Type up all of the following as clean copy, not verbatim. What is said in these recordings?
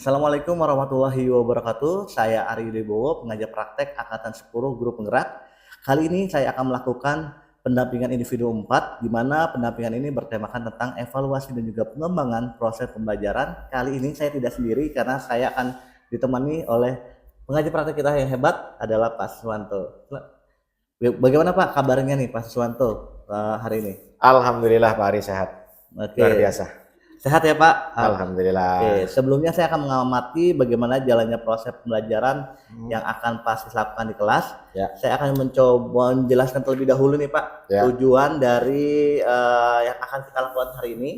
Assalamualaikum warahmatullahi wabarakatuh. Saya Ari Wibowo, pengajar praktek Angkatan 10 Guru Penggerak. Kali ini saya akan melakukan pendampingan individu 4, di mana pendampingan ini bertemakan tentang evaluasi dan juga pengembangan proses pembelajaran. Kali ini saya tidak sendiri karena saya akan ditemani oleh pengajar praktek kita yang hebat adalah Pak Siswanto. Bagaimana Pak kabarnya nih Pak Siswanto hari ini? Alhamdulillah Pak Ari sehat. Oke. Luar biasa. Sehat ya Pak? Alhamdulillah. Oke, sebelumnya saya akan mengamati bagaimana jalannya proses pembelajaran yang akan Pak Sis lakukan di kelas. Ya. Saya akan mencoba menjelaskan terlebih dahulu nih Pak, Ya. tujuan dari yang akan kita lakukan hari ini.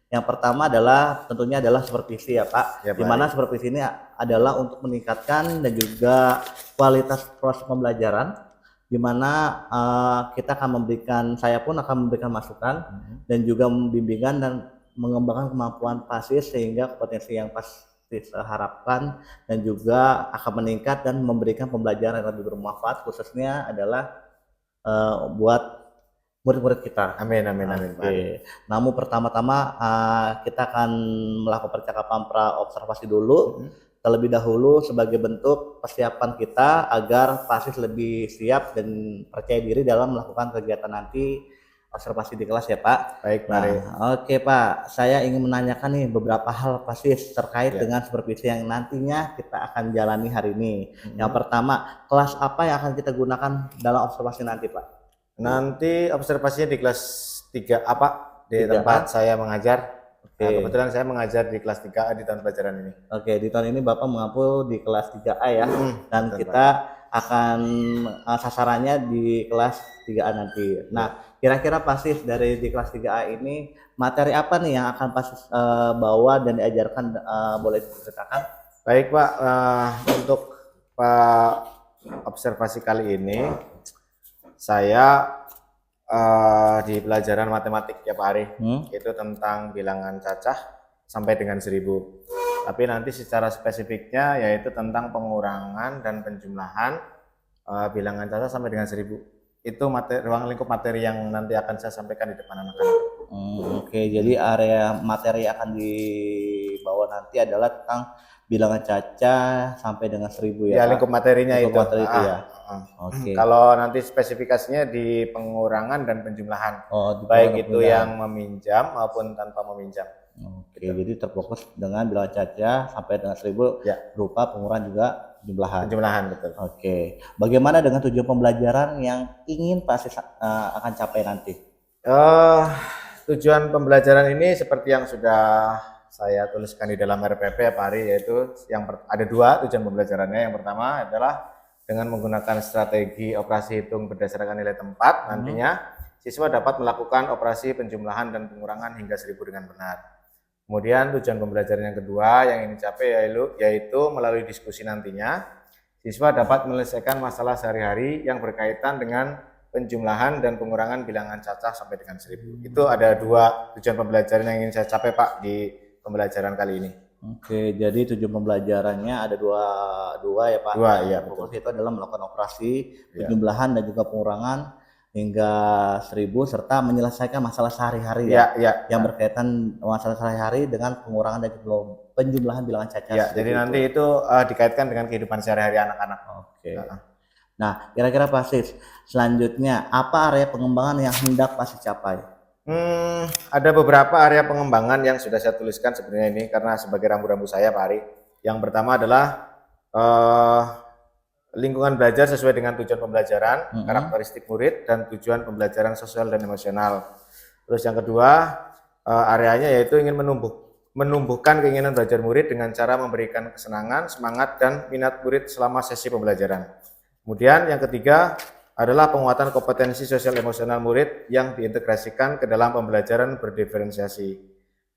Yang pertama adalah tentunya adalah supervisi ya Pak, Ya, Pak. di mana supervisi ini adalah untuk meningkatkan dan juga kualitas proses pembelajaran, di mana kita akan memberikan, saya pun akan memberikan masukan dan juga bimbingan dan mengembangkan kemampuan PASIS sehingga kompetensi yang PASIS harapkan dan juga akan meningkat dan memberikan pembelajaran yang lebih bermanfaat, khususnya adalah buat murid-murid kita. Amin, amin, amin. Oke. Namun pertama-tama kita akan melakukan percakapan pra-observasi dulu terlebih dahulu sebagai bentuk persiapan kita agar PASIS lebih siap dan percaya diri dalam melakukan kegiatan nanti observasi di kelas ya Pak. Baik, Pak Ari. Oke Pak, saya ingin menanyakan nih beberapa hal PASIS terkait dengan supervisi yang nantinya kita akan jalani hari ini. Yang pertama, kelas apa yang akan kita gunakan dalam observasi nanti Pak? Nanti observasinya di kelas 3A Pak, di 3A. tempat saya mengajar. Oke. Nah, kebetulan saya mengajar di kelas 3A di tahun pelajaran ini. Oke, di tahun ini Bapak mengampu di kelas 3A ya. Dan betul, kita akan sasarannya di kelas 3A nanti. Nah, kira-kira PASIS dari di kelas 3A ini materi apa nih yang akan PASIS bawa dan diajarkan, boleh diceritakan? Baik Pak, untuk observasi kali ini saya di pelajaran matematik ya Pak Ari, itu tentang bilangan cacah sampai dengan 1000. Tapi nanti secara spesifiknya yaitu tentang pengurangan dan penjumlahan bilangan cacah sampai dengan 1000. Itu ruang lingkup materi yang nanti akan saya sampaikan di depan anak-anak. Oke, jadi area materi yang akan dibawa nanti adalah tentang bilangan cacah sampai dengan 1000 ya. Ya, lingkup materinya lingkup itu. Materi itu ya. Oke. Kalau nanti spesifikasinya di pengurangan dan penjumlahan, baik itu yang meminjam maupun tanpa meminjam. Oke, jadi terfokus dengan bilangan cacah sampai dengan 1000 ya, berupa pengurangan juga jumlahan. Penjumlahan, betul. Oke, bagaimana dengan tujuan pembelajaran yang ingin PASIS akan capai nanti? Tujuan pembelajaran ini seperti yang sudah saya tuliskan di dalam RPP Pak Ari, yaitu ada 2 tujuan pembelajarannya. Yang pertama adalah dengan menggunakan strategi operasi hitung berdasarkan nilai tempat, nantinya siswa dapat melakukan operasi penjumlahan dan pengurangan hingga 1000 dengan benar. Kemudian tujuan pembelajaran yang kedua yang ingin dicapai yaitu melalui diskusi nantinya siswa dapat menyelesaikan masalah sehari-hari yang berkaitan dengan penjumlahan dan pengurangan bilangan cacah sampai dengan 1000. Itu ada 2 tujuan pembelajaran yang ingin saya capai Pak di pembelajaran kali ini. Oke, jadi tujuan pembelajarannya ada dua ya Pak. 2, iya. Fokus itu adalah melakukan operasi penjumlahan dan juga pengurangan hingga 1000 serta menyelesaikan masalah sehari-hari yang berkaitan masalah sehari-hari dengan pengurangan dan penjumlahan bilangan cacah. Ya, jadi nanti itu dikaitkan dengan kehidupan sehari-hari anak-anak. Oke. Nah, kira-kira PASIS selanjutnya apa area pengembangan yang hendak PASIS capai? Ada beberapa area pengembangan yang sudah saya tuliskan sebenarnya ini karena sebagai rambu-rambu saya Pak Ari. Yang pertama adalah lingkungan belajar sesuai dengan tujuan pembelajaran, karakteristik murid, dan tujuan pembelajaran sosial dan emosional. Terus yang kedua, areanya yaitu ingin menumbuhkan keinginan belajar murid dengan cara memberikan kesenangan, semangat, dan minat murid selama sesi pembelajaran. Kemudian yang ketiga adalah penguatan kompetensi sosial emosional murid yang diintegrasikan ke dalam pembelajaran berdiferensiasi.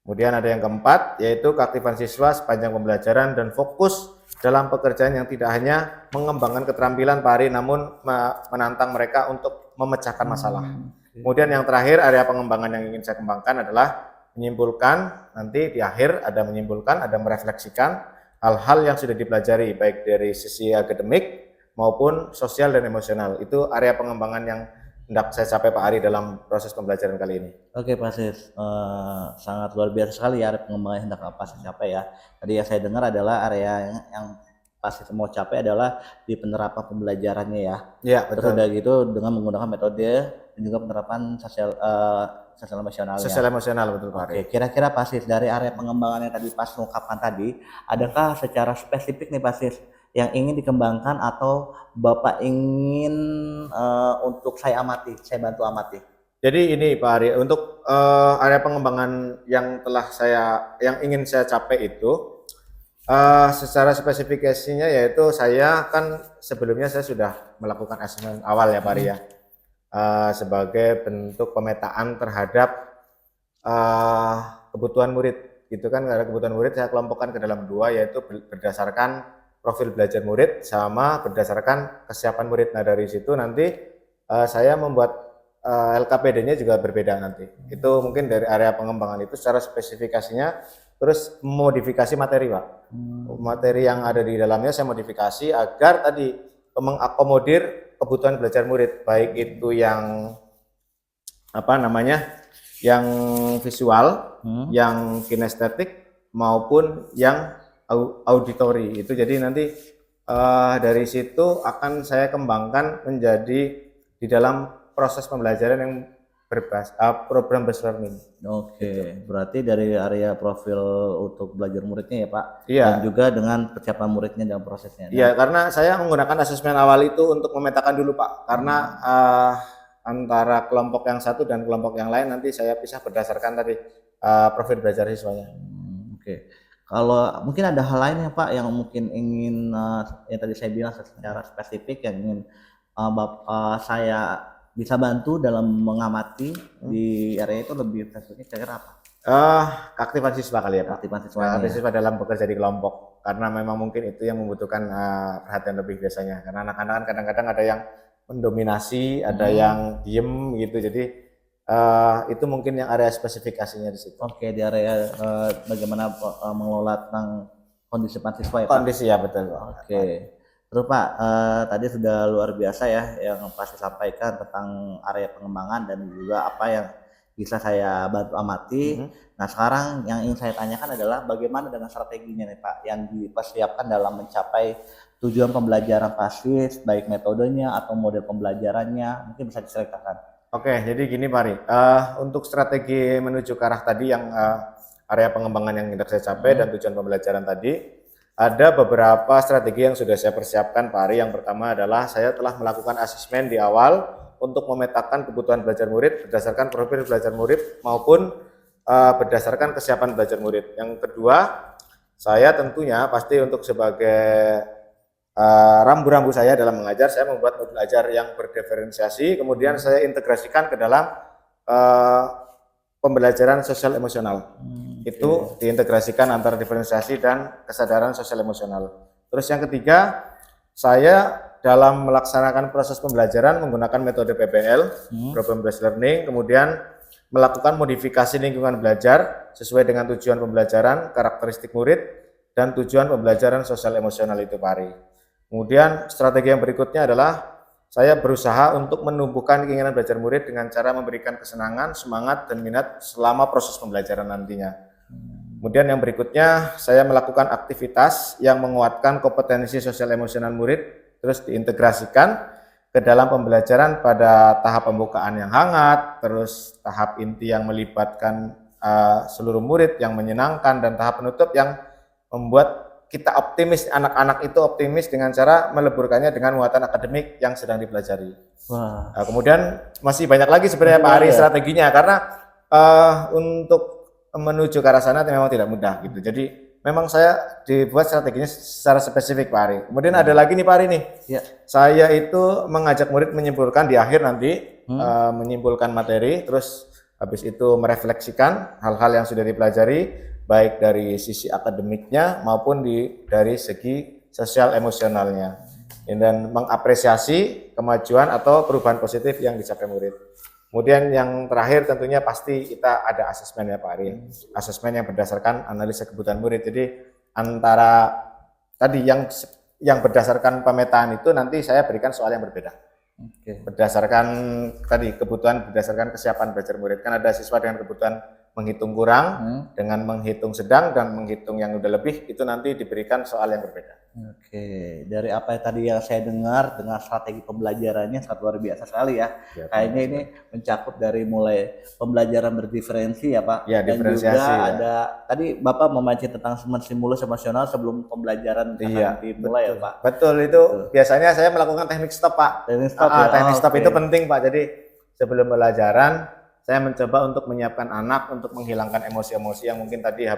Kemudian ada yang keempat, yaitu keaktifan siswa sepanjang pembelajaran dan fokus dalam pekerjaan yang tidak hanya mengembangkan keterampilan Pak Ari, namun menantang mereka untuk memecahkan masalah. Kemudian yang terakhir, area pengembangan yang ingin saya kembangkan adalah menyimpulkan, nanti di akhir ada menyimpulkan, ada merefleksikan hal-hal yang sudah dipelajari, baik dari sisi akademik maupun sosial dan emosional. Itu area pengembangan yang hendak saya capai Pak Ari dalam proses pembelajaran kali ini. Oke Pak Sis, sangat luar biasa sekali ya area pengembangan yang hendak Pak Sis capai ya. Tadi yang saya dengar adalah area yang Pak Sis mau capai adalah di penerapan pembelajarannya ya. Iya, Terus betul. udah gitu dengan menggunakan metode dan juga penerapan sosial emosionalnya. Sosial emosional, betul Pak Ari. Oke, kira-kira Pak Sis dari area pengembangan yang tadi Pak Sis ungkapkan tadi, adakah secara spesifik nih Pak Sis yang ingin dikembangkan atau Bapak ingin untuk saya bantu amati? Jadi ini Pak Ari, untuk area pengembangan yang ingin saya capai itu, secara spesifikasinya yaitu saya kan sebelumnya saya sudah melakukan asesmen awal ya Pak Ari ya, sebagai bentuk pemetaan terhadap kebutuhan murid. Gitu kan, karena kebutuhan murid saya kelompokkan ke dalam dua, yaitu berdasarkan profil belajar murid sama berdasarkan kesiapan murid. Nah dari situ nanti saya membuat LKPD-nya juga berbeda nanti. Itu mungkin dari area pengembangan itu secara spesifikasinya, terus modifikasi materi Pak. Materi yang ada di dalamnya saya modifikasi agar tadi mengakomodir kebutuhan belajar murid, baik itu yang yang visual, yang kinestetik maupun yang auditori. Itu jadi nanti dari situ akan saya kembangkan menjadi di dalam proses pembelajaran yang berbasis program based learning. Oke, berarti dari area profil untuk belajar muridnya ya Pak, Iya. dan juga dengan persiapan muridnya dalam prosesnya. Iya, karena saya menggunakan asesmen awal itu untuk memetakan dulu Pak, karena antara kelompok yang satu dan kelompok yang lain nanti saya pisah berdasarkan tadi profil belajar siswanya. Oke. Kalau mungkin ada hal lain ya Pak yang mungkin ingin yang tadi saya bilang secara spesifik yang ingin saya bisa bantu dalam mengamati di area itu lebih spesifiknya kira-kira apa? Keaktifan siswa kali ya Pak. Keaktifan siswanya. Keaktifan siswa dalam bekerja di kelompok, karena memang mungkin itu yang membutuhkan perhatian lebih biasanya. Karena anak-anak kan kadang-kadang ada yang mendominasi, ada yang diem gitu. Jadi itu mungkin yang area spesifikasinya di situ. Oke, di area bagaimana mengelola tentang kondisi siswa ya Pak? Kondisi ya betul. Oke. Terus Pak, tadi sudah luar biasa ya yang pasti sampaikan tentang area pengembangan dan juga apa yang bisa saya bantu amati. Nah sekarang yang ingin saya tanyakan adalah bagaimana dengan strateginya nih Pak yang dipersiapkan dalam mencapai tujuan pembelajaran PASIS, baik metodenya atau model pembelajarannya, mungkin bisa diceritakan. Oke, jadi gini Pak Ari, untuk strategi menuju ke arah tadi yang area pengembangan yang hendak saya capai dan tujuan pembelajaran tadi, ada beberapa strategi yang sudah saya persiapkan Pak Ari. Yang pertama adalah saya telah melakukan asesmen di awal untuk memetakan kebutuhan belajar murid berdasarkan profil belajar murid maupun berdasarkan kesiapan belajar murid. Yang kedua, saya tentunya pasti untuk sebagai rambu-rambu saya dalam mengajar, saya membuat modul ajar yang berdiferensiasi, kemudian saya integrasikan ke dalam pembelajaran sosial emosional. Itu diintegrasikan antara diferensiasi dan kesadaran sosial emosional. Terus yang ketiga, saya dalam melaksanakan proses pembelajaran menggunakan metode PBL, Problem Based Learning, kemudian melakukan modifikasi lingkungan belajar sesuai dengan tujuan pembelajaran, karakteristik murid, dan tujuan pembelajaran sosial emosional itu Pak Ari. Kemudian strategi yang berikutnya adalah saya berusaha untuk menumbuhkan keinginan belajar murid dengan cara memberikan kesenangan, semangat, dan minat selama proses pembelajaran nantinya. Kemudian yang berikutnya, saya melakukan aktivitas yang menguatkan kompetensi sosial emosional murid, terus diintegrasikan ke dalam pembelajaran pada tahap pembukaan yang hangat, terus tahap inti yang melibatkan seluruh murid yang menyenangkan, dan tahap penutup yang membuat kita optimis, anak-anak itu optimis dengan cara meleburkannya dengan muatan akademik yang sedang dipelajari. Wah. Nah, kemudian masih banyak lagi sebenarnya Pak Ari strateginya, karena untuk menuju ke arah sana memang tidak mudah gitu. Jadi memang saya dibuat strateginya secara spesifik Pak Ari. Kemudian ada lagi nih Pak Ari nih. Ya. Saya itu mengajak murid menyimpulkan di akhir nanti, menyimpulkan materi, terus habis itu merefleksikan hal-hal yang sudah dipelajari, baik dari sisi akademiknya maupun dari segi sosial emosionalnya, dan mengapresiasi kemajuan atau perubahan positif yang dicapai murid. Kemudian yang terakhir tentunya pasti kita ada asesmen ya Pak Ari, asesmen yang berdasarkan analisa kebutuhan murid. Jadi antara tadi yang berdasarkan pemetaan itu nanti saya berikan soal yang berbeda. Oke. Berdasarkan tadi kebutuhan, berdasarkan kesiapan belajar murid. Kan ada siswa dengan kebutuhan menghitung kurang, dengan menghitung sedang dan menghitung yang udah lebih, itu nanti diberikan soal yang berbeda. Oke, dari apa yang tadi yang saya dengar dengan strategi pembelajarannya sangat luar biasa sekali ya. Ya, Kayaknya ini mencakup dari mulai pembelajaran berdiferensi ya Pak, ya, dan diferensiasi juga ya. ada tadi Bapak memancing tentang stimulus emosional sebelum pembelajaran Iya, dimulai ya Pak. betul itu biasanya saya melakukan teknik stop Pak. Teknik stop ya. Teknik stop Oke. itu penting Pak. Jadi sebelum pembelajaran saya mencoba untuk menyiapkan anak untuk menghilangkan emosi-emosi yang mungkin tadi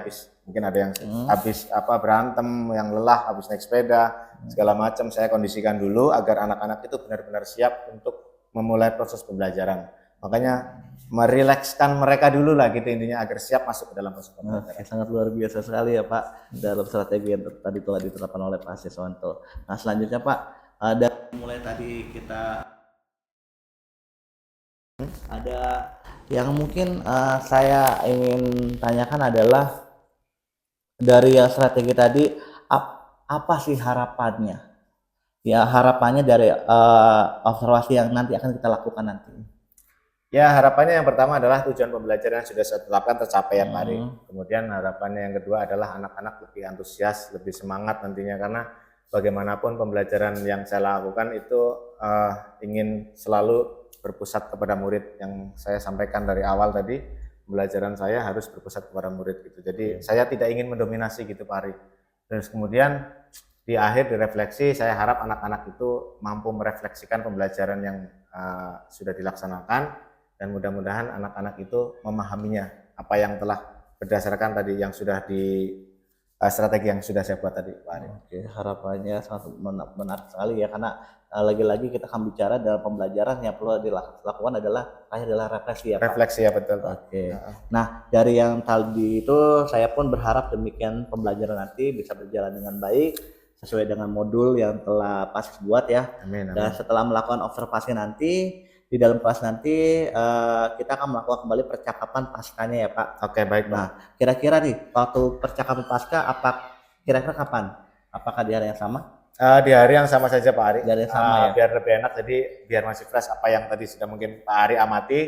mungkin ada yang habis berantem, yang lelah, habis naik sepeda, segala macam. Saya kondisikan dulu agar anak-anak itu benar-benar siap untuk memulai proses pembelajaran. Makanya merilekskan mereka dulu lah gitu intinya agar siap masuk ke dalam proses pembelajaran. Oke, sangat luar biasa sekali ya Pak dalam strategi yang tadi telah diterapkan oleh Pak Siswanto. Nah selanjutnya Pak, ada mulai tadi kita ada yang mungkin saya ingin tanyakan adalah dari yang strategi tadi apa sih harapannya? Ya harapannya dari observasi yang nanti akan kita lakukan nanti. Ya harapannya yang pertama adalah tujuan pembelajaran yang sudah saya tetapkan tercapai ya Pak Ari. Kemudian harapannya yang kedua adalah anak-anak lebih antusias, lebih semangat nantinya karena bagaimanapun pembelajaran yang saya lakukan itu ingin selalu berpusat kepada murid. Yang saya sampaikan dari awal tadi, pembelajaran saya harus berpusat kepada murid gitu. Jadi saya tidak ingin mendominasi gitu Pak Ari. Terus kemudian di akhir direfleksi, saya harap anak-anak itu mampu merefleksikan pembelajaran yang sudah dilaksanakan dan mudah-mudahan anak-anak itu memahaminya apa yang telah berdasarkan tadi yang sudah di strategi yang sudah saya buat tadi Pak Ari. Oke, harapannya sangat benar sekali ya karena lagi-lagi kita akan bicara dalam pembelajaran yang perlu dilakukan adalah refleksi ya Pak. Refleksi ya betul Pak. Oke. Nah dari yang tadi itu saya pun berharap demikian pembelajaran nanti bisa berjalan dengan baik sesuai dengan modul yang telah Pak buat ya. Amin, amin. Dan setelah melakukan observasi nanti di dalam kelas nanti kita akan melakukan kembali percakapan paskanya ya Pak. Oke baik Pak. Nah kira-kira nih waktu percakapan pasca kira-kira kapan? Apakah di hari yang sama? Di hari yang sama saja Pak Ari. Di hari yang sama ya. Biar lebih enak jadi biar masih fresh apa yang tadi sudah mungkin Pak Ari amati.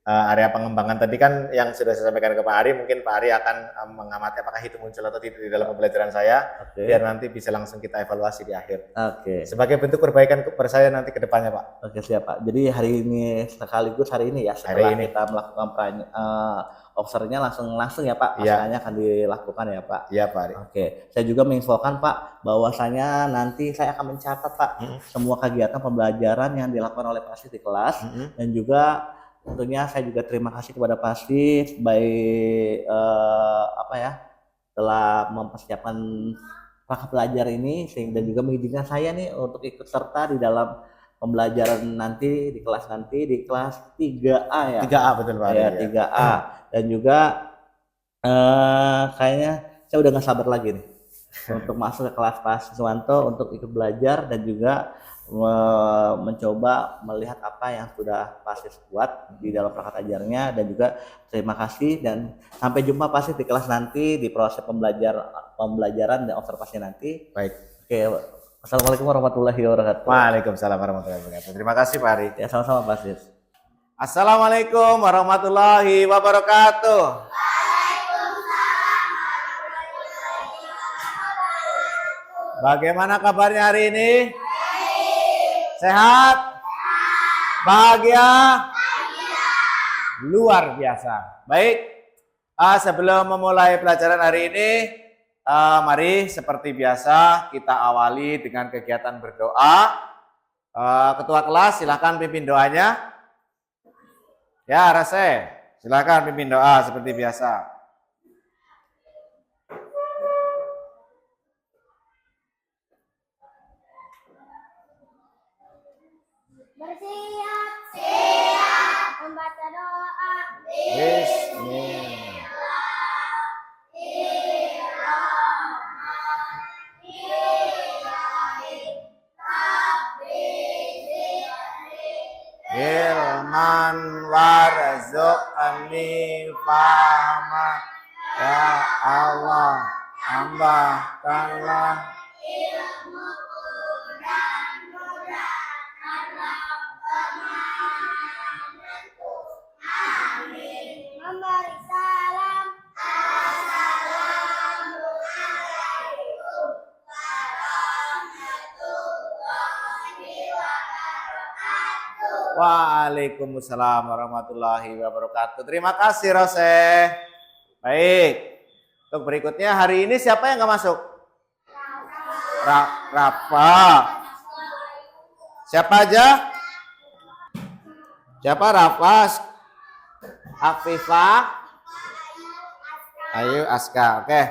Area pengembangan tadi kan yang sudah saya sampaikan ke Pak Ari, mungkin Pak Ari akan mengamati apakah itu muncul atau tidak di dalam pembelajaran saya, biar nanti bisa langsung kita evaluasi di akhir. Sebagai bentuk perbaikan kepada saya nanti ke depannya Pak. Oke siap Pak. Jadi hari ini sekaligus hari ini ya setelah kita melakukan observnya langsung ya Pak, paskanya akan dilakukan ya Pak. Iya Pak Ari. Oke, saya juga menginfokan Pak bahwasanya nanti saya akan mencatat Pak semua kegiatan pembelajaran yang dilakukan oleh Pak di kelas dan juga tentunya saya juga terima kasih kepada Pak baik telah mempersiapkan rangka belajar ini sehingga juga mengizinkan saya nih untuk ikut serta di dalam pembelajaran nanti di kelas 3A ya. 3A betul Pak. Ya, 3A dan juga kayaknya saya udah nggak sabar lagi nih untuk masuk ke kelas Pak Siswanto untuk ikut belajar dan juga mencoba melihat apa yang sudah Pak Sis buat di dalam perangkat ajarnya dan juga terima kasih dan sampai jumpa Pak Sis di kelas nanti di proses pembelajaran dan observasi nanti. Baik. Oke, Assalamualaikum warahmatullahi wabarakatuh. Waalaikumsalam warahmatullahi wabarakatuh. Terima kasih Pak Ari. Ya sama-sama Pak Sis. Assalamualaikum warahmatullahi wabarakatuh. Bagaimana kabarnya hari ini? Sehat? Bahagia? Luar biasa. Baik, sebelum memulai pelajaran hari ini, mari seperti biasa kita awali dengan kegiatan berdoa. Ketua kelas silakan pimpin doanya. Ya, Rase, silakan pimpin doa seperti biasa. Bersiap-siap membaca doa. Ilman warzuqni fahma. Ya Allah, tambahkanlah Waalaikumsalam warahmatullahi wabarakatuh. Terima kasih Rose. Baik. Untuk berikutnya hari ini siapa yang nggak masuk? Rafa. Siapa aja? Siapa? Rafa, Afifah, Ayu, Aska. Oke.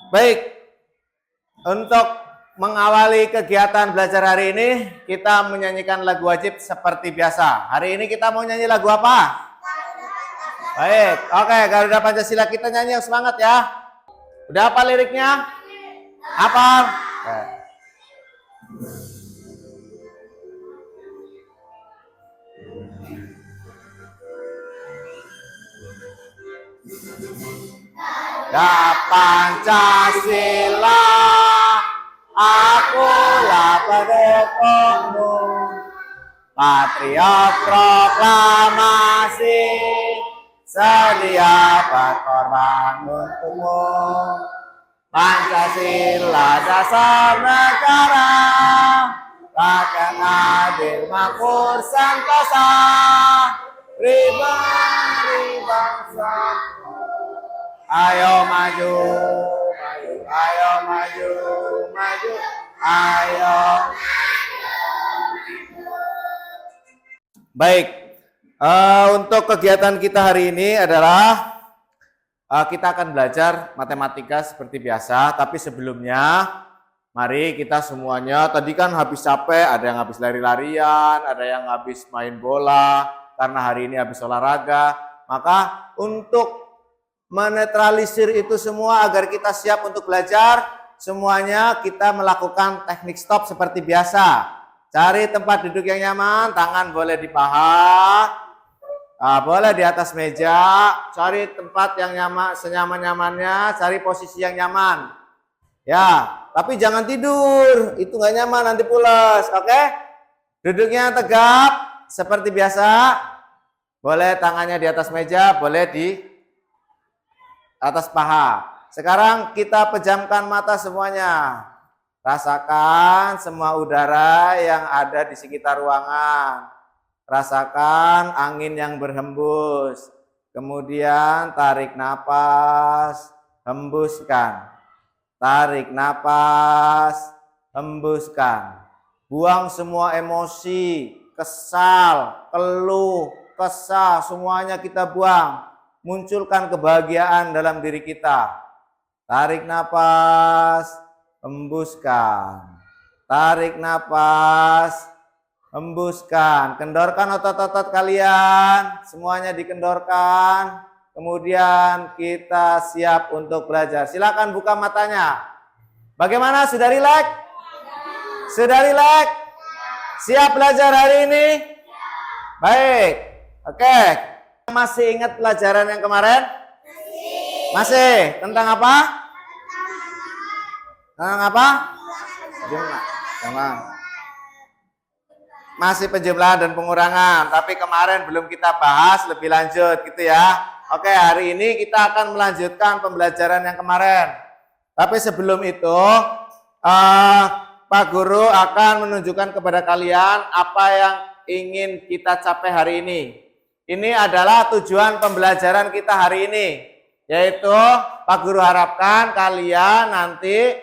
Baik. Untuk mengawali kegiatan belajar hari ini, kita menyanyikan lagu wajib seperti biasa. Hari ini kita mau nyanyi lagu apa? Baik, oke, Garuda Pancasila, kita nyanyi yang semangat ya. Udah apa liriknya? Hafal? Oke. Ya Pancasila, akulah pendukungmu, patriot proklamasi, sedia berkorban untukmu. Pancasila dasar negara, rakyat adil makmur sentosa, pribadi bangsa. Ayo maju, maju, ayo maju, maju, ayo. Baik, untuk kegiatan kita hari ini adalah kita akan belajar matematika seperti biasa, tapi sebelumnya mari kita semuanya, tadi kan habis capek, ada yang habis lari-larian, ada yang habis main bola, karena hari ini habis olahraga, maka untuk menetralisir itu semua agar kita siap untuk belajar, semuanya kita melakukan teknik stop seperti biasa. Cari tempat duduk yang nyaman, tangan boleh di paha, boleh di atas meja, cari tempat yang nyaman, senyaman-nyamannya, cari posisi yang nyaman. Ya, tapi jangan tidur, itu nggak nyaman, nanti pules, oke? Duduknya tegap, seperti biasa, boleh tangannya di atas meja, boleh di atas paha. Sekarang kita pejamkan mata semuanya. Rasakan semua udara yang ada di sekitar ruangan. Rasakan angin yang berhembus. Kemudian tarik napas, hembuskan. Tarik napas, hembuskan. Buang semua emosi, kesal, keluh, kesah, semuanya kita buang. Munculkan kebahagiaan dalam diri kita. Tarik napas, hembuskan. Tarik napas, hembuskan. Kendorkan otot-otot kalian, semuanya dikendorkan. Kemudian kita siap untuk belajar. Silakan buka matanya. Bagaimana? Sudah rileks? Sudah rileks? Siap belajar hari ini? Baik. Oke. Masih ingat pelajaran yang kemarin? Masih. Tentang apa? Tentang apa? Jumlah. Sama. Masih penjumlahan dan pengurangan. Tapi kemarin belum kita bahas lebih lanjut gitu ya. Oke, hari ini kita akan melanjutkan pembelajaran yang kemarin. Tapi sebelum itu, Pak Guru akan menunjukkan kepada kalian apa yang ingin kita capai hari ini. Ini adalah tujuan pembelajaran kita hari ini, yaitu Pak Guru harapkan kalian nanti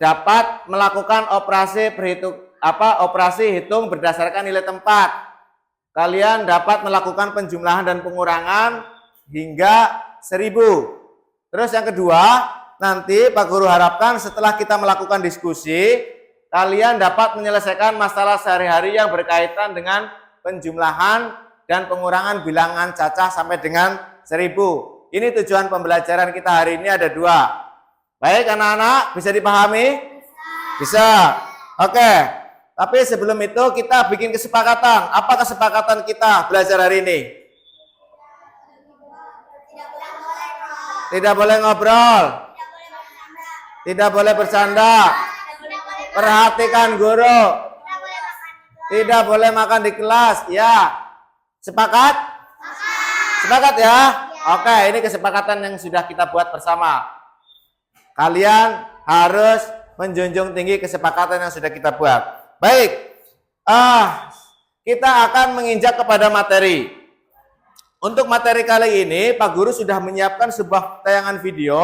dapat melakukan operasi hitung berdasarkan nilai tempat. Kalian dapat melakukan penjumlahan dan pengurangan hingga 1000. Terus yang kedua, nanti Pak Guru harapkan setelah kita melakukan diskusi, kalian dapat menyelesaikan masalah sehari-hari yang berkaitan dengan penjumlahan dan pengurangan bilangan cacah sampai dengan 1000. Ini tujuan pembelajaran kita hari ini ada 2. Baik anak-anak, bisa dipahami? Bisa. Oke. Tapi sebelum itu kita bikin kesepakatan. Apa kesepakatan kita belajar hari ini? Tidak boleh ngobrol. Tidak boleh bercanda. Perhatikan guru. Tidak boleh makan di kelas, ya. Sepakat? Sepakat ya? Oke, ini kesepakatan yang sudah kita buat bersama. Kalian harus menjunjung tinggi kesepakatan yang sudah kita buat. Baik, kita akan menginjak kepada materi. Untuk materi kali ini, Pak Guru sudah menyiapkan sebuah tayangan video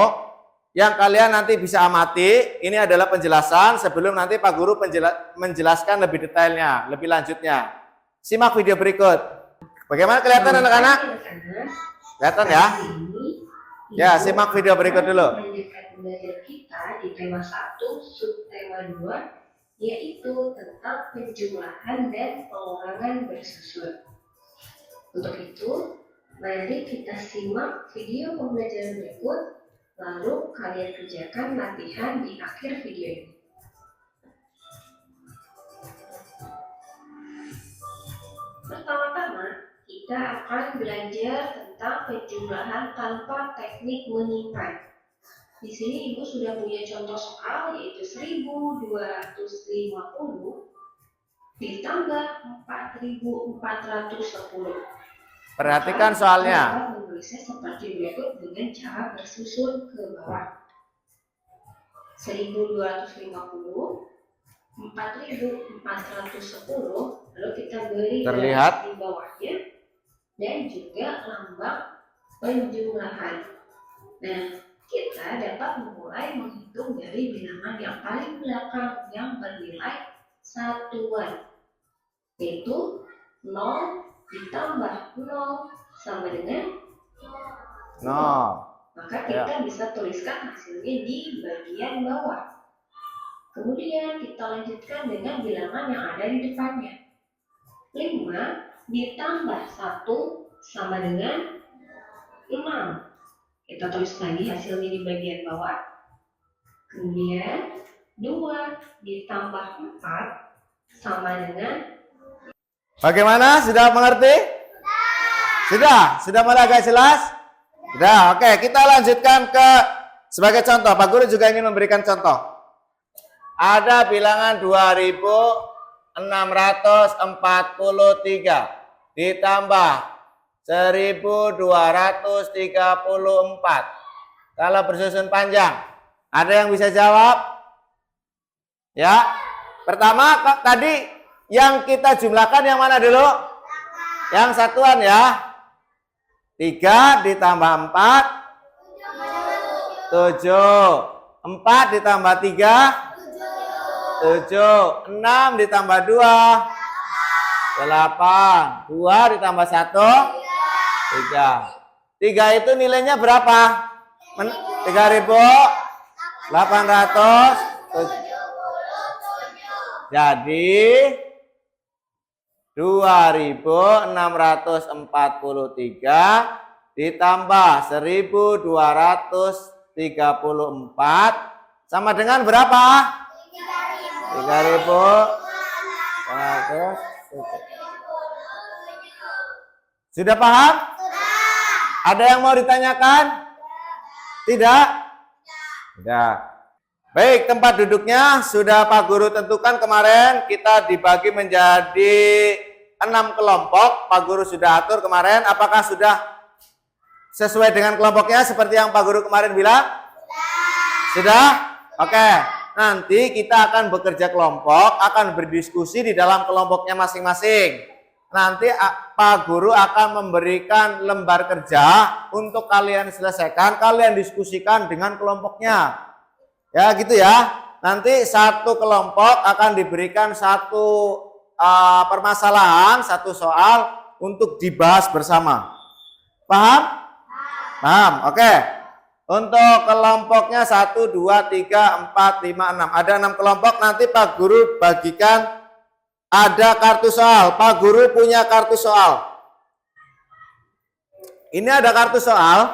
yang kalian nanti bisa amati. Ini adalah penjelasan sebelum nanti Pak Guru menjelaskan lebih detailnya, lebih lanjutnya. Simak video berikut. Bagaimana kelihatan anak-anak? Kelihatan ya? Ya, simak video berikut dulu. Belajar kita di tema 1, subtema 2, yaitu tentang penjumlahan dan pengurangan bersusun. Untuk itu, mari kita simak video pembelajaran berikut, lalu kalian kerjakan latihan di akhir video ini. Pertama-tama, kita akan belajar tentang penjumlahan tanpa teknik menyimpan. Di sini Ibu sudah punya contoh soal, yaitu 1250 ditambah 4410. Perhatikan soalnya. Kita menulisnya seperti berikut dengan cara bersusun ke bawah. 1250, 4410, lalu kita beri Terlihat garis di bawahnya dan juga lambang penjumlahan. Nah, kita dapat memulai menghitung dari bilangan yang paling belakang yang bernilai satuan, yaitu 0 ditambah 0 sama dengan 0. Maka kita bisa tuliskan hasilnya di bagian bawah. Kemudian kita lanjutkan dengan bilangan yang ada di depannya. 5 ditambah 1 sama dengan 6. Kita tulis lagi hasilnya di bagian bawah. Kemudian 2 ditambah 4 sama dengan. Bagaimana? Sudah mengerti? Sudah? Sudah mulai agak jelas? Sudah, oke. Kita lanjutkan ke sebagai contoh. Pak Guru juga ingin memberikan contoh. Ada bilangan 2643 ditambah 1234. Kalau bersusun panjang, ada yang bisa jawab? Ya. Pertama tadi yang kita jumlahkan yang mana dulu? Yang satuan ya. 3 ditambah 4 7. 4 ditambah 3 7. 6 ditambah 2 8. 2 ditambah 1 3. 3 itu nilainya berapa? 3.800. Jadi 2643 ditambah 1234 sama dengan berapa? 3.400. Sudah paham? Ada yang mau ditanyakan? Tidak? Tidak. Baik, tempat duduknya sudah Pak Guru tentukan kemarin. Kita dibagi menjadi 6 kelompok. Pak Guru sudah atur kemarin. Apakah sudah sesuai dengan kelompoknya seperti yang Pak Guru kemarin bilang? Sudah? Oke. Nanti kita akan bekerja kelompok, akan berdiskusi di dalam kelompoknya masing-masing. Nanti Pak Guru akan memberikan lembar kerja untuk kalian selesaikan, kalian diskusikan dengan kelompoknya. Ya gitu ya. Nanti satu kelompok akan diberikan satu permasalahan, satu soal untuk dibahas bersama. Paham? Paham. Oke. Untuk kelompoknya 1, 2, 3, 4, 5, 6. Ada 6 kelompok, nanti Pak Guru bagikan. Ada kartu soal. Pak Guru punya kartu soal. Ini ada kartu soal.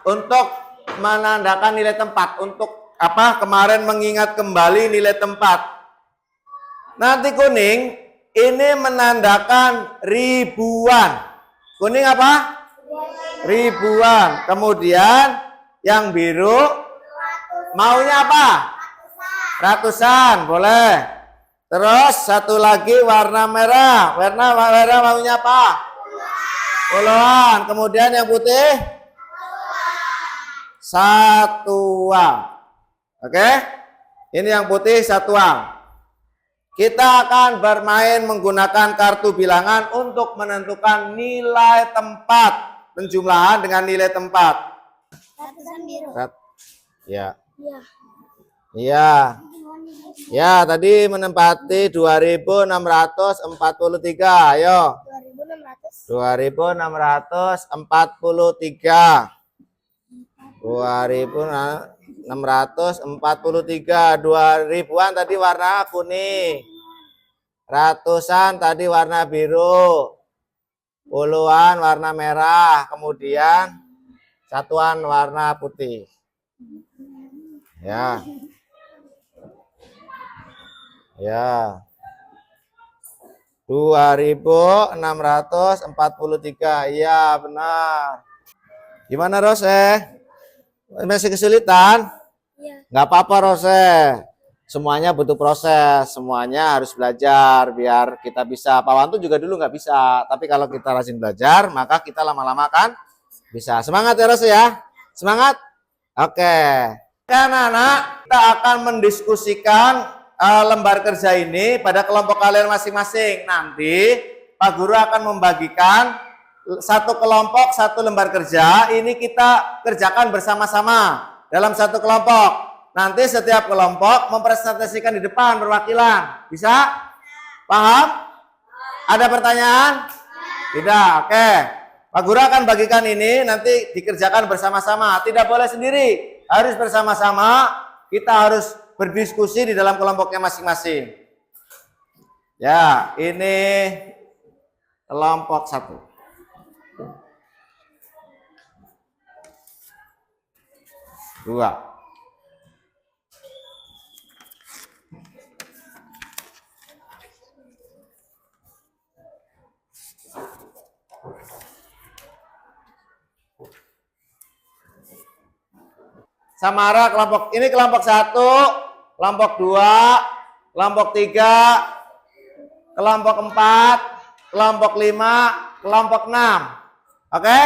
Untuk menandakan nilai tempat. Untuk apa? Kemarin mengingat kembali nilai tempat. Nanti kuning ini menandakan ribuan. Kuning apa? Ribuan. Kemudian yang biru maunya apa? Ratusan, boleh. Terus satu lagi warna merah. Warna merah maunya apa? Puluhan. Kemudian yang putih? satuan. Oke? Ini yang putih satuan. Kita akan bermain menggunakan kartu bilangan untuk menentukan nilai tempat. Penjumlahan dengan nilai tempat. Ratusan biru. Ya. Iya. Iya. Ya, tadi menempati 2643. Ayo. 2600. 2643. 2643. 2000-an tadi warna kuning. Ratusan tadi warna biru. Puluhan warna merah. Kemudian satuan warna putih. Ya. Ya. 2643. Iya, benar. Gimana, Rose? Masih kesulitan? Iya. Nggak apa-apa, Rose. Semuanya butuh proses. Semuanya harus belajar biar kita bisa. Pak Wantu juga dulu nggak bisa. Tapi kalau kita rajin belajar, maka kita lama-lama kan bisa. Semangat ya, Rose ya. Semangat. Oke. Anak-anak, kita akan mendiskusikan lembar kerja ini pada kelompok kalian masing-masing. Nanti Pak Guru akan membagikan satu kelompok satu lembar kerja. Ini kita kerjakan bersama-sama dalam satu kelompok. Nanti setiap kelompok mempresentasikan di depan perwakilan. Bisa? Paham? Ada pertanyaan? Tidak. Oke. Pak Guru akan bagikan ini nanti dikerjakan bersama-sama. Tidak boleh sendiri, harus bersama-sama. Kita harus berdiskusi di dalam kelompoknya masing-masing. Ya, ini kelompok 1. Dua. Samara kelompok ini kelompok 1, kelompok 2, kelompok 3, kelompok 4, kelompok 5, kelompok 6. Oke?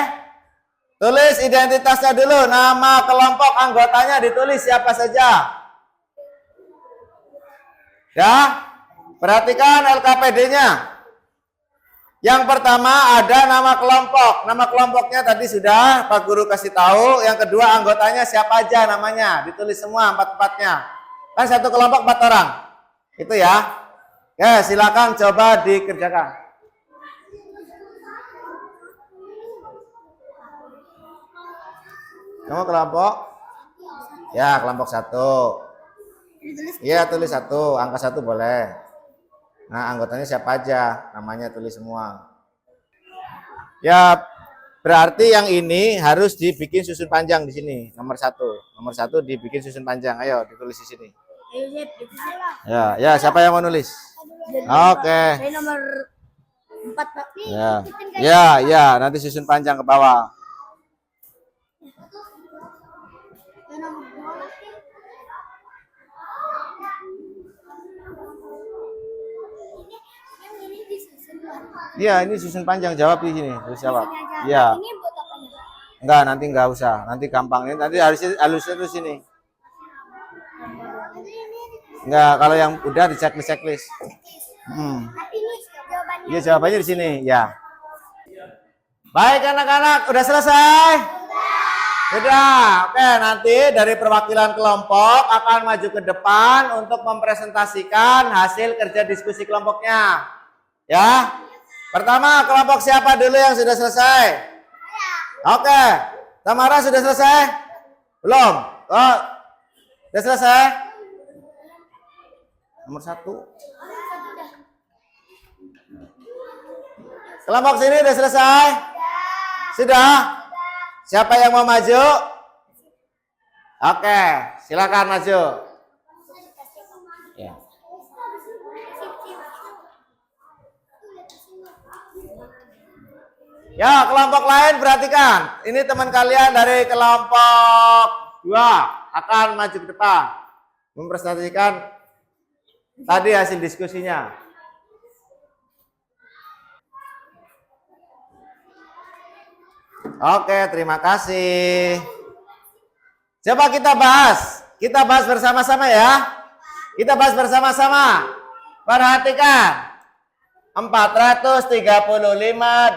Tulis identitasnya dulu, nama kelompok anggotanya ditulis siapa saja. Ya, perhatikan LKPD-nya. Yang pertama ada nama kelompok. Nama kelompoknya tadi sudah Pak Guru kasih tahu. Yang kedua anggotanya siapa aja namanya. Ditulis semua 4-4-nya. Kan satu kelompok 4 orang. Itu ya. Ya, silakan coba dikerjakan. Kamu kelompok? Ya, kelompok 1. Iya, tulis 1. Angka 1 boleh. Nah, anggotanya siapa aja, namanya tulis semua. Ya, berarti yang ini harus dibikin susun panjang di sini, nomor 1. Nomor 1 dibikin susun panjang. Ayo, ditulis di sini. Ya, siapa yang mau nulis? Oke. Saya nomor 4, Pak. Ya, nanti susun panjang ke bawah. Iya, ini susun panjang, jawab di sini. Terus jawab. Iya. Ini buat apa? Enggak, nanti enggak usah. Nanti gampang. Nanti halusnya terus sini. Enggak, kalau yang udah di checklist. Ini jawabannya. Iya, jawabannya di sini. Ya. Baik anak-anak, udah selesai? Sudah. Oke, nanti dari perwakilan kelompok akan maju ke depan untuk mempresentasikan hasil kerja diskusi kelompoknya. Ya. Pertama, kelompok siapa dulu yang sudah selesai? Oke. Tamara sudah selesai? Belum? Oh, sudah selesai? Nomor 1. Kelompok sini sudah selesai? Sudah? Siapa yang mau maju? Oke, silakan maju. Ya. Ya, kelompok lain perhatikan. Ini teman kalian dari kelompok 2 akan maju ke depan mempresentasikan tadi hasil diskusinya. Oke, terima kasih. Coba kita bahas. Kita bahas bersama-sama ya. Kita bahas bersama-sama. Perhatikan. 435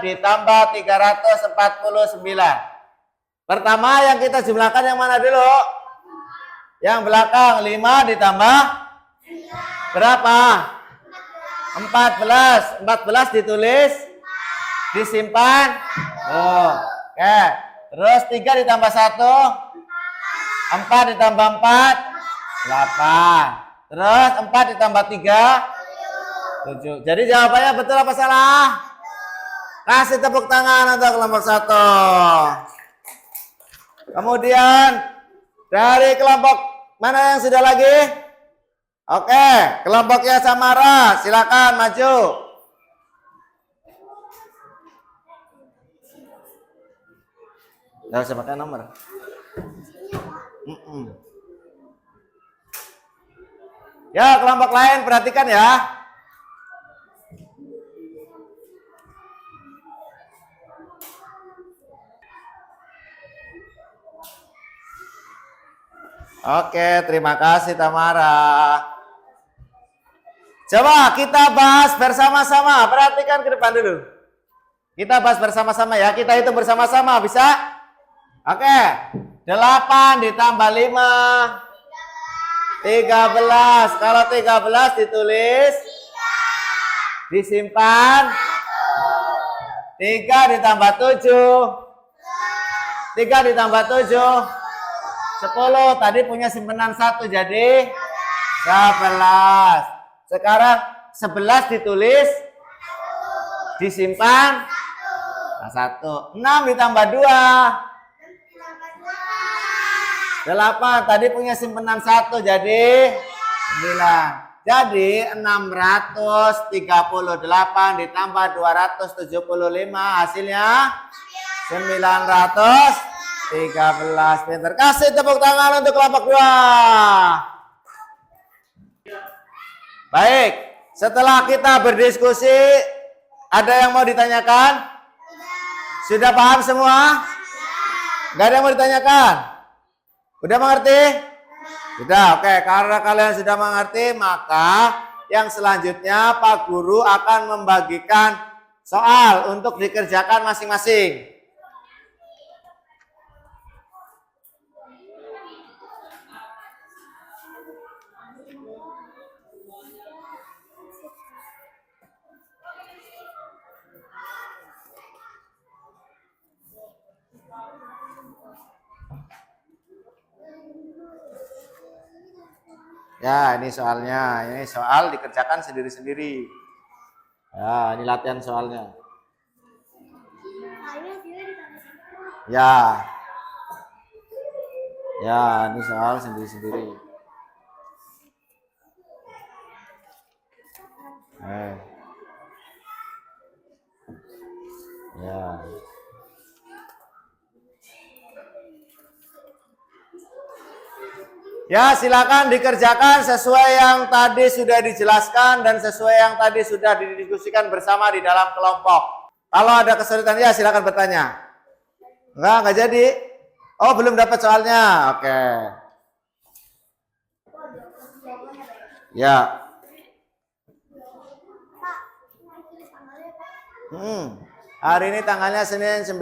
ditambah 349. Pertama yang kita jumlahkan yang mana dulu? Yang belakang 5 ditambah berapa? 14. 14 ditulis, disimpan. Oh, oke. Terus 3 ditambah 1, 4 ditambah 4, 8. Terus 4 ditambah 3, 7. Jadi jawabannya betul apa salah? Kasih tepuk tangan untuk kelompok 1. Kemudian dari kelompok mana yang sudah lagi? Oke, kelompoknya Samara, silakan maju. Nggak usah pakai nomor. Ya, kelompok lain perhatikan ya. Oke, terima kasih Tamara. Coba kita bahas bersama-sama. Perhatikan ke depan dulu. Kita bahas bersama-sama ya. Kita hitung bersama-sama. Bisa? Oke. 8 ditambah 5. 13. Kalau 13 ditulis. Disimpan. 3 ditambah 7. 3 ditambah 7. 10. Tadi punya simpenan 1. Jadi 11. Sekarang 11 ditulis, disimpan, nah 1. 6 ditambah 2, 8. Tadi punya simpenan 1, jadi 9. Jadi 638 ditambah 275, hasilnya 913. Pinter. Kasih tepuk tangan untuk kelompok 2. Baik, setelah kita berdiskusi, ada yang mau ditanyakan? Sudah paham semua? Gak ada yang mau ditanyakan? Udah mengerti? Sudah, oke. Karena kalian sudah mengerti, maka yang selanjutnya Pak Guru akan membagikan soal untuk dikerjakan masing-masing. Ya, ini soalnya. Ini soal dikerjakan sendiri-sendiri. Ya, ini latihan soalnya. Ya. Ya, ini soal sendiri-sendiri. Ya. Ya, silakan dikerjakan sesuai yang tadi sudah dijelaskan dan sesuai yang tadi sudah didiskusikan bersama di dalam kelompok. Kalau ada kesulitan ya silakan bertanya. Enggak jadi. Oh, belum dapat soalnya. Oke. Ya. Hari ini tanggalnya Senin 19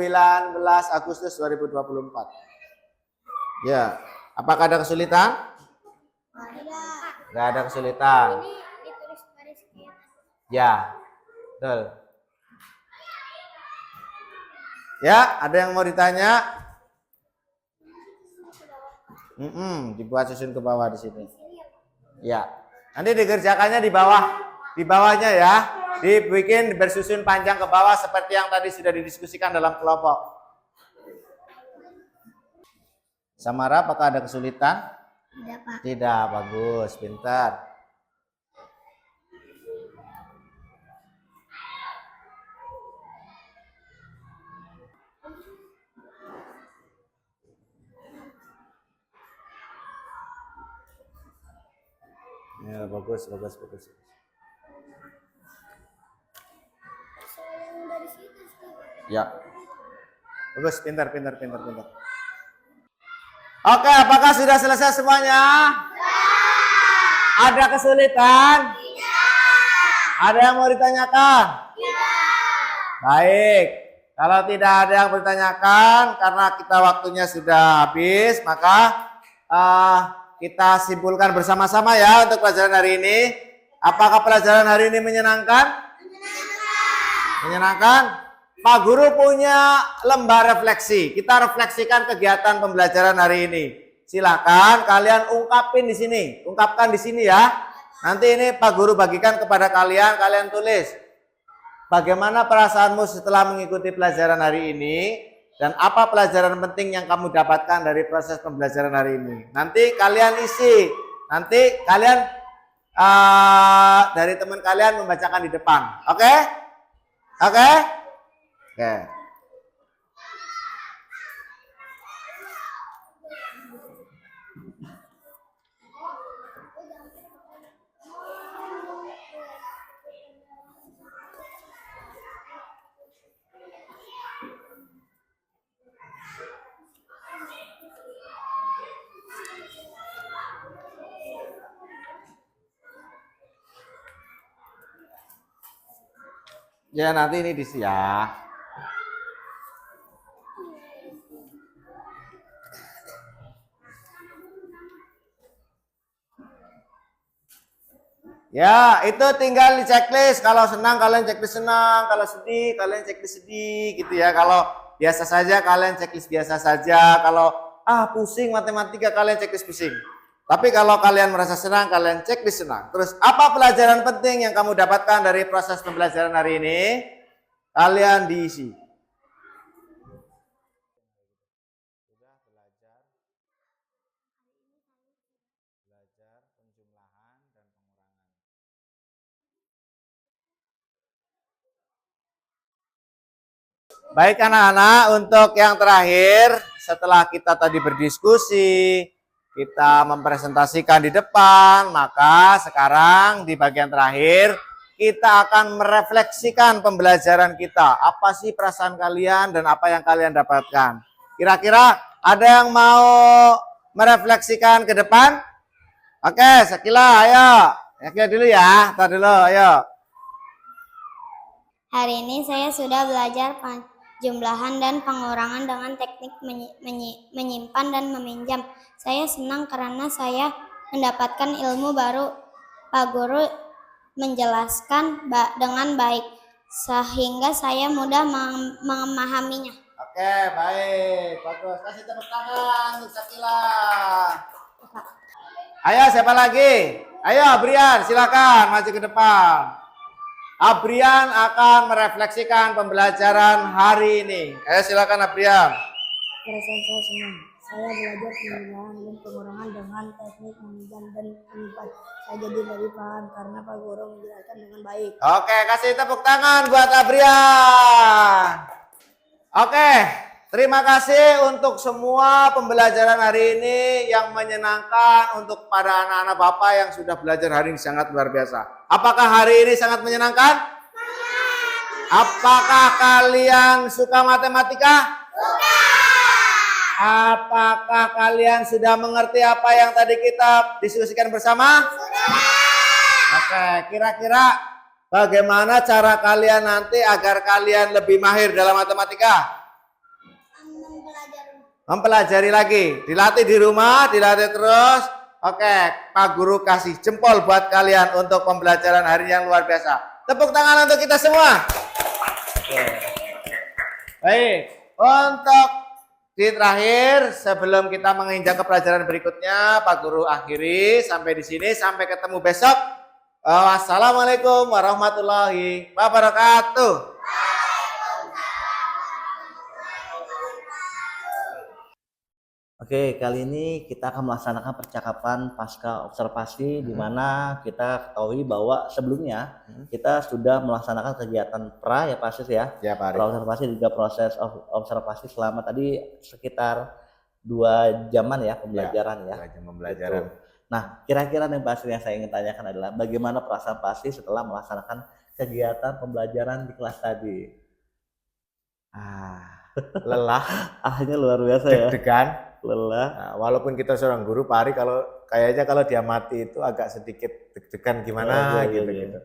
Agustus 2024. Ya. Apakah ada kesulitan? Nggak ada kesulitan. Ya, betul. Ya, ada yang mau ditanya? Dibuat susun ke bawah di sini. Ya, nanti dikerjakannya di bawahnya ya. Dibikin bersusun panjang ke bawah seperti yang tadi sudah didiskusikan dalam kelompok. Samara, apakah ada kesulitan? Tidak, Pak. Tidak, bagus, pintar. Ya, bagus. Ya. Bagus, pintar. Oke, apakah sudah selesai semuanya? Ada kesulitan? Ada yang mau ditanyakan? Baik, kalau tidak ada yang mau ditanyakan karena kita waktunya sudah habis, maka kita simpulkan bersama-sama ya untuk pelajaran hari ini. Apakah pelajaran hari ini menyenangkan? Menyenangkan? Pak Guru punya lembar refleksi. Kita refleksikan kegiatan pembelajaran hari ini. Silakan kalian ungkapin di sini, ungkapkan di sini ya. Nanti ini Pak Guru bagikan kepada kalian, kalian tulis. Bagaimana perasaanmu setelah mengikuti pelajaran hari ini dan apa pelajaran penting yang kamu dapatkan dari proses pembelajaran hari ini. Nanti kalian isi, nanti kalian dari teman kalian membacakan di depan. Oke? Oke? Oke. Ya nanti ini diisi ya. Ya, itu tinggal di checklist. Kalau senang kalian checklist senang, kalau sedih kalian checklist sedih gitu ya. Kalau biasa saja kalian checklist biasa saja. Kalau pusing matematika kalian checklist pusing. Tapi kalau kalian merasa senang kalian checklist senang. Terus apa pelajaran penting yang kamu dapatkan dari proses pembelajaran hari ini? Kalian diisi. Baik anak-anak, untuk yang terakhir setelah kita tadi berdiskusi, kita mempresentasikan di depan, maka sekarang di bagian terakhir kita akan merefleksikan pembelajaran kita. Apa sih perasaan kalian dan apa yang kalian dapatkan? Kira-kira ada yang mau merefleksikan ke depan? Oke, Sakila, ayo. Sakila dulu ya, tar dulu, ayo. Hari ini saya sudah belajar jumlahan dan pengurangan dengan teknik menyimpan dan meminjam. Saya senang karena saya mendapatkan ilmu baru. Pak Guru menjelaskan dengan baik sehingga saya mudah memahaminya. Oke, baik. Bagus. Kasih tepuk tangan untuk Sakila. Ayo, siapa lagi? Ayo, Brian, silakan maju ke depan. Abrian akan merefleksikan pembelajaran hari ini. Ayo silakan Abrian. Perasaan saya senang. Saya belajar penjumlahan dan pengurangan dengan teknik meminjam dan menyimpan. Saya jadi lebih paham karena Pak Guru menjelaskan dengan baik. Oke, kasih tepuk tangan buat Abrian. Oke, terima kasih untuk semua pembelajaran hari ini yang menyenangkan untuk para anak-anak Bapak yang sudah belajar hari ini sangat luar biasa. Apakah hari ini sangat menyenangkan? Apakah kalian suka matematika? Suka. Apakah kalian sudah mengerti apa yang tadi kita diskusikan bersama? Sudah. Oke, kira-kira bagaimana cara kalian nanti agar kalian lebih mahir dalam matematika? Mempelajari lagi, dilatih di rumah, dilatih terus. Oke, Pak Guru kasih jempol buat kalian untuk pembelajaran hari yang luar biasa. Tepuk tangan untuk kita semua. Oke. Baik, untuk di terakhir sebelum kita menginjak ke pelajaran berikutnya, Pak Guru akhiri sampai di sini. Sampai ketemu besok. Wassalamualaikum warahmatullahi wabarakatuh. Oke, kali ini kita akan melaksanakan percakapan pasca observasi di mana kita ketahui bahwa sebelumnya kita sudah melaksanakan kegiatan pra ya Pak Sis ya. Ya Pak Arif. Pra observasi juga proses observasi selama tadi sekitar 2 jaman ya pembelajaran ya. 2 jam pembelajaran. Gitu. Nah, kira-kira yang pasti yang saya ingin tanyakan adalah bagaimana perasaan Pak Sis setelah melaksanakan kegiatan pembelajaran di kelas tadi? Lelah, Ahnya luar biasa ya. deg-degan. lelah. Nah, walaupun kita seorang guru, Pak Ari kalau dia mati itu agak sedikit deg-degan gimana Iya, gitu iya. gitu.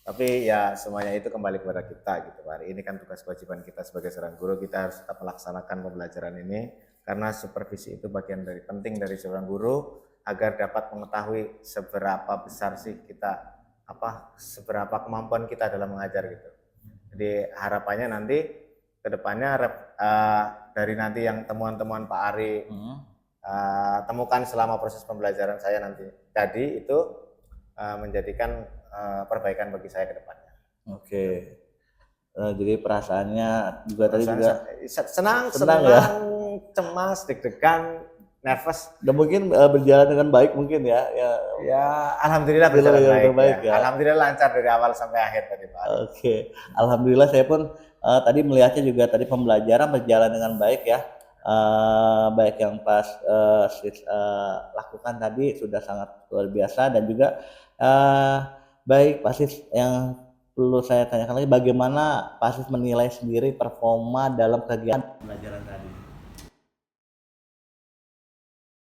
Tapi ya semuanya itu kembali kepada kita gitu, Pak Ari. Ini kan tugas kewajiban kita sebagai seorang guru, kita harus tetap melaksanakan pembelajaran ini karena supervisi itu bagian dari penting dari seorang guru agar dapat mengetahui seberapa besar sih kita seberapa kemampuan kita dalam mengajar gitu. Jadi harapannya nanti kedepannya dari nanti yang temuan-temuan Pak Ari temukan selama proses pembelajaran saya nanti tadi itu menjadikan perbaikan bagi saya ke depannya. Oke. Jadi perasaannya juga tadi juga senang, ya? cemas, deg-degan, nervous. Dan mungkin berjalan dengan baik mungkin ya. Ya, alhamdulillah berjalan baik ya. Ya. Alhamdulillah lancar dari awal sampai akhir tadi, Pak. Oke. Alhamdulillah saya pun tadi melihatnya juga tadi pembelajaran berjalan dengan baik ya. Baik yang pas lakukan tadi sudah sangat luar biasa dan juga baik Pak Sis yang perlu saya tanyakan lagi, bagaimana Pak Sis menilai sendiri performa dalam kegiatan pembelajaran tadi?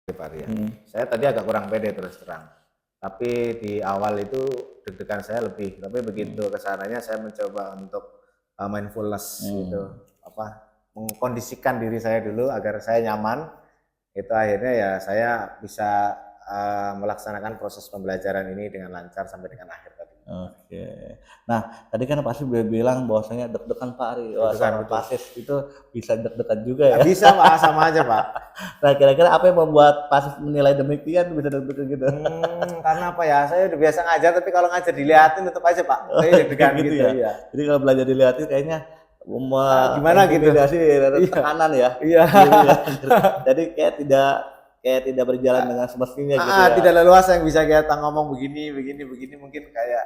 Pak Ria. Saya tadi agak kurang pede terus terang. Tapi di awal itu deg-degan saya lebih. Tapi begitu kesananya saya mencoba untuk mindfulness gitu, mengkondisikan diri saya dulu agar saya nyaman. Itu akhirnya ya saya bisa melaksanakan proses pembelajaran ini dengan lancar sampai dengan akhir tadi. Oke. Nah, tadi kan pasti bilang bahwasanya deg-degan Pak Ari. Wah, sama Pak Sis itu bisa deg-degan juga ya. Bisa Pak, sama aja Pak. Nah, kira-kira apa yang membuat Pak Sis menilai demikian bisa deg-degan gitu? Karena apa ya? Saya udah biasa ngajar, tapi kalau ngajar dilihatin tetap aja Pak. Saya deg-degan gitu ya. Iya. Jadi kalau belajar dilihatin kayaknya gimana gitu? Tekanan ya. Iya. Jadi kayak tidak berjalan dengan semestinya gitu ya. Tidak leluasa yang bisa kita ngomong begini mungkin kayak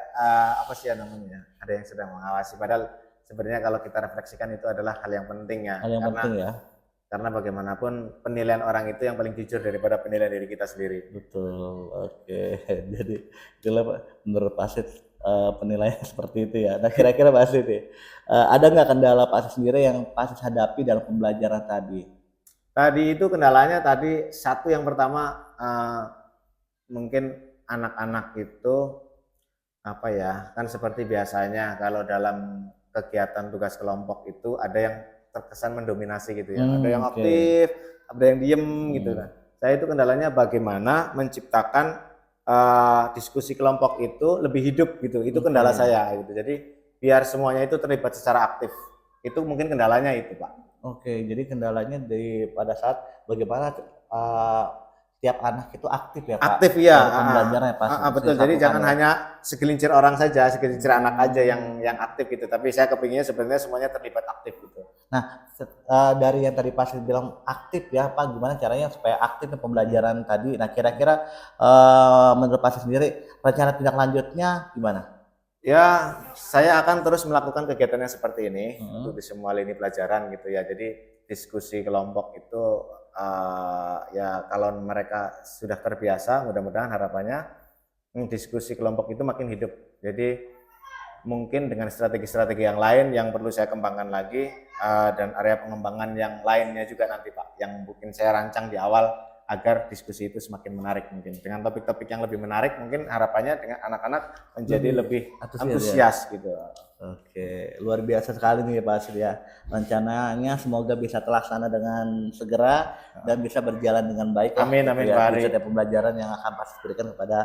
apa sih ya namanya? Ada yang sedang mengawasi. Padahal sebenarnya kalau kita refleksikan itu adalah hal yang penting ya. Hal yang penting ya. Karena bagaimanapun penilaian orang itu yang paling jujur daripada penilaian diri kita sendiri. Betul. Oke. Jadi itulah menurut Pak Sis penilaian seperti itu ya. Nah, kira-kira Pak Sis ada nggak kendala Pak Sis sendiri yang Pak Sis hadapi dalam pembelajaran tadi? Tadi itu kendalanya satu yang pertama mungkin anak-anak itu kan seperti biasanya kalau dalam kegiatan tugas kelompok itu ada yang terkesan mendominasi gitu ya, ada yang aktif, ada yang diem gitu kan. Saya itu kendalanya bagaimana menciptakan diskusi kelompok itu lebih hidup gitu, itu kendala saya gitu. Jadi biar semuanya itu terlibat secara aktif, itu mungkin kendalanya itu Pak. Oke, jadi kendalanya pada saat bagaimana tiap anak itu aktif ya Pak? Aktif ya, pembelajarannya Pak. Betul. Jadi jangan hanya segelintir orang saja, segelintir anak aja yang aktif gitu. Tapi saya kepinginnya sebenarnya semuanya terlibat aktif gitu. Nah, dari yang tadi Pak bilang aktif ya Pak, gimana caranya supaya aktif pembelajaran tadi? Nah, kira-kira menurut Pak sendiri rencana tindak lanjutnya gimana? Ya, saya akan terus melakukan kegiatannya seperti ini untuk di semua lini pelajaran gitu ya. Jadi diskusi kelompok itu ya kalau mereka sudah terbiasa, mudah-mudahan harapannya diskusi kelompok itu makin hidup. Jadi mungkin dengan strategi-strategi yang lain yang perlu saya kembangkan lagi dan area pengembangan yang lainnya juga nanti Pak, yang mungkin saya rancang di awal agar diskusi itu semakin menarik mungkin dengan topik-topik yang lebih menarik, mungkin harapannya dengan anak-anak menjadi lebih antusias gitu. Oke, luar biasa sekali nih Pak Asri ya. Rencananya semoga bisa terlaksana dengan segera dan bisa berjalan dengan baik. Amin Pak Ari. Setiap pembelajaran yang akan Pak berikan kepada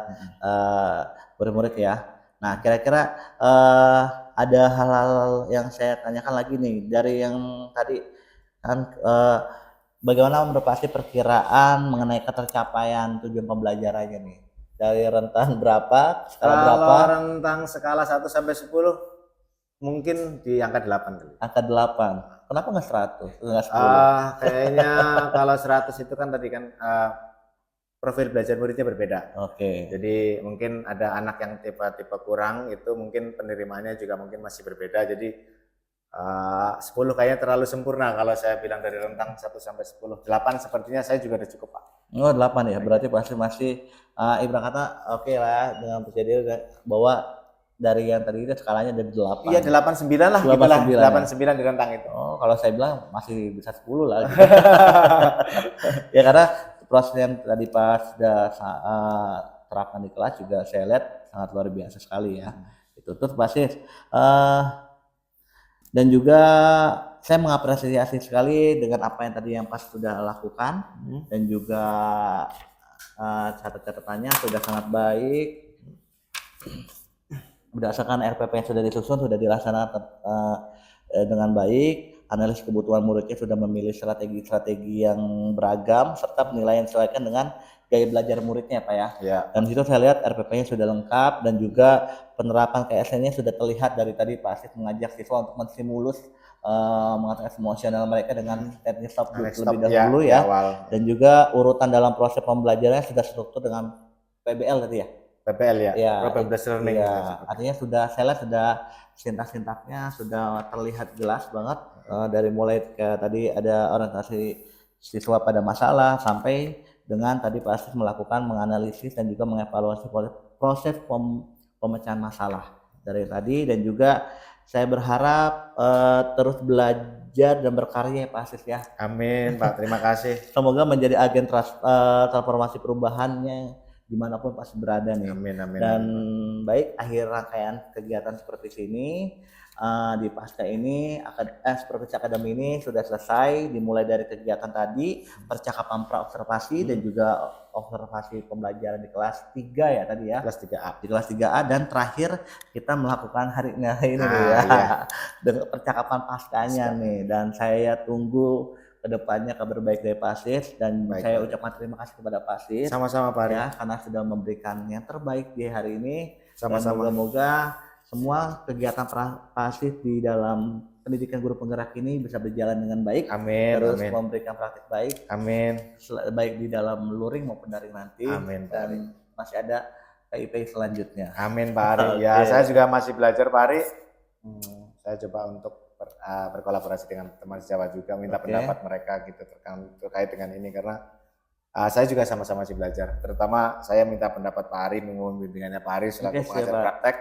murid-murid ya. Nah, kira-kira ada hal-hal yang saya tanyakan lagi nih dari yang tadi kan. Bagaimana menurut Pak perkiraan mengenai ketercapaian tujuan pembelajarannya nih? Dari rentang berapa? Skala berapa? Kalau rentang skala 1 sampai 10 mungkin di angka 8 kali. Angka 8. Kenapa nggak 100? Nggak 10? Kayaknya kalau 100 itu kan tadi kan profil belajar muridnya berbeda. Oke. Jadi mungkin ada anak yang tipe kurang, itu mungkin penerimaannya juga mungkin masih berbeda. Jadi 10 kayaknya terlalu sempurna kalau saya bilang dari rentang 1 sampai 10. 8 sepertinya saya juga udah cukup Pak. Oh 8 ya, berarti pasti masih ibarat kata oke lah dengan terjadi bahwa dari yang tadi itu skalanya dari 8. Iya 89 lah, 89 di rentang itu. Oh kalau saya bilang masih bisa 10 lah. Gitu. Ya karena proses yang tadi pas sudah terapkan di kelas juga saya lihat sangat luar biasa sekali ya. Itu terus pasti dan juga saya mengapresiasi sekali dengan apa yang tadi yang pas sudah lakukan dan juga catatannya sudah sangat baik. Berdasarkan RPP yang sudah disusun sudah dilaksanakan dengan baik. Analis kebutuhan muridnya sudah memilih strategi-strategi yang beragam serta penilaian sesuaikan dengan gaya belajar muridnya Pak ya. Ya. Dan di situ saya lihat RPP-nya sudah lengkap dan juga penerapan KSN-nya sudah terlihat dari tadi Pak Asis mengajak siswa untuk menstimulus mengatakan emosional mereka dengan teknik stop lebih dahulu ya. Dan juga urutan dalam proses pembelajarannya sudah struktur dengan PBL tadi ya. PBL ya, ya Problem Based Learning. Ya, artinya saya lihat sudah sintak-sintaknya sudah terlihat jelas banget dari mulai kayak tadi ada orientasi siswa pada masalah sampai dengan tadi Pak Asis melakukan menganalisis dan juga mengevaluasi proses pemecahan masalah dari tadi dan juga saya berharap terus belajar dan berkarya ya Pak Asis ya. Amin Pak, terima kasih. Semoga menjadi agen transformasi perubahannya dimanapun pasti berada nih. Amin, amin. Dan baik akhir rangkaian kegiatan seperti ini di pasca ini Profesi Akademi ini sudah selesai dimulai dari kegiatan tadi percakapan pra-observasi dan juga observasi pembelajaran di kelas 3 ya tadi ya. Kelas 3A. Di kelas 3A dan terakhir kita melakukan hari ini nih ya. Iya. Dengan percakapan paskanya nih dan saya tunggu kedepannya kabar baik dari Pak Asis dan saya ucapkan terima kasih kepada Pak Asis. Sama-sama Pak Ari. Ya, karena sudah memberikan yang terbaik di hari ini. Sama-sama. Moga-moga semua kegiatan Pak Asis di dalam pendidikan guru penggerak ini bisa berjalan dengan baik. Amin. Terus amin. memberikan praktik baik. Amin. Baik di dalam luring maupun daring nanti. Amin, Pak Ari. Dan masih ada KIP selanjutnya. Amin Pak Ari. Ya, saya juga masih belajar Pak Ari. Saya coba untuk berkolaborasi dengan teman sejawat juga minta pendapat mereka gitu terkait dengan ini karena saya juga sama-sama masih belajar. Terutama saya minta pendapat Pak Ari, mohon bimbingannya Pak Ari selaku pengajar praktek.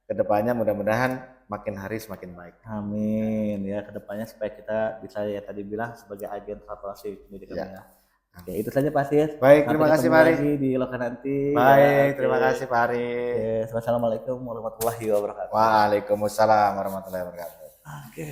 Kedepannya mudah-mudahan makin hari semakin baik. Amin ya kedepannya supaya kita bisa ya tadi bilang sebagai agen transformasi pendidikan ya. Oke, itu saja Pak Asis. Baik, terima kasih Pak Ari. Di Loka nanti. Baik, terima kasih Pak Ari. Wassalamualaikum warahmatullahi wabarakatuh. Waalaikumsalam warahmatullahi wabarakatuh. Oke.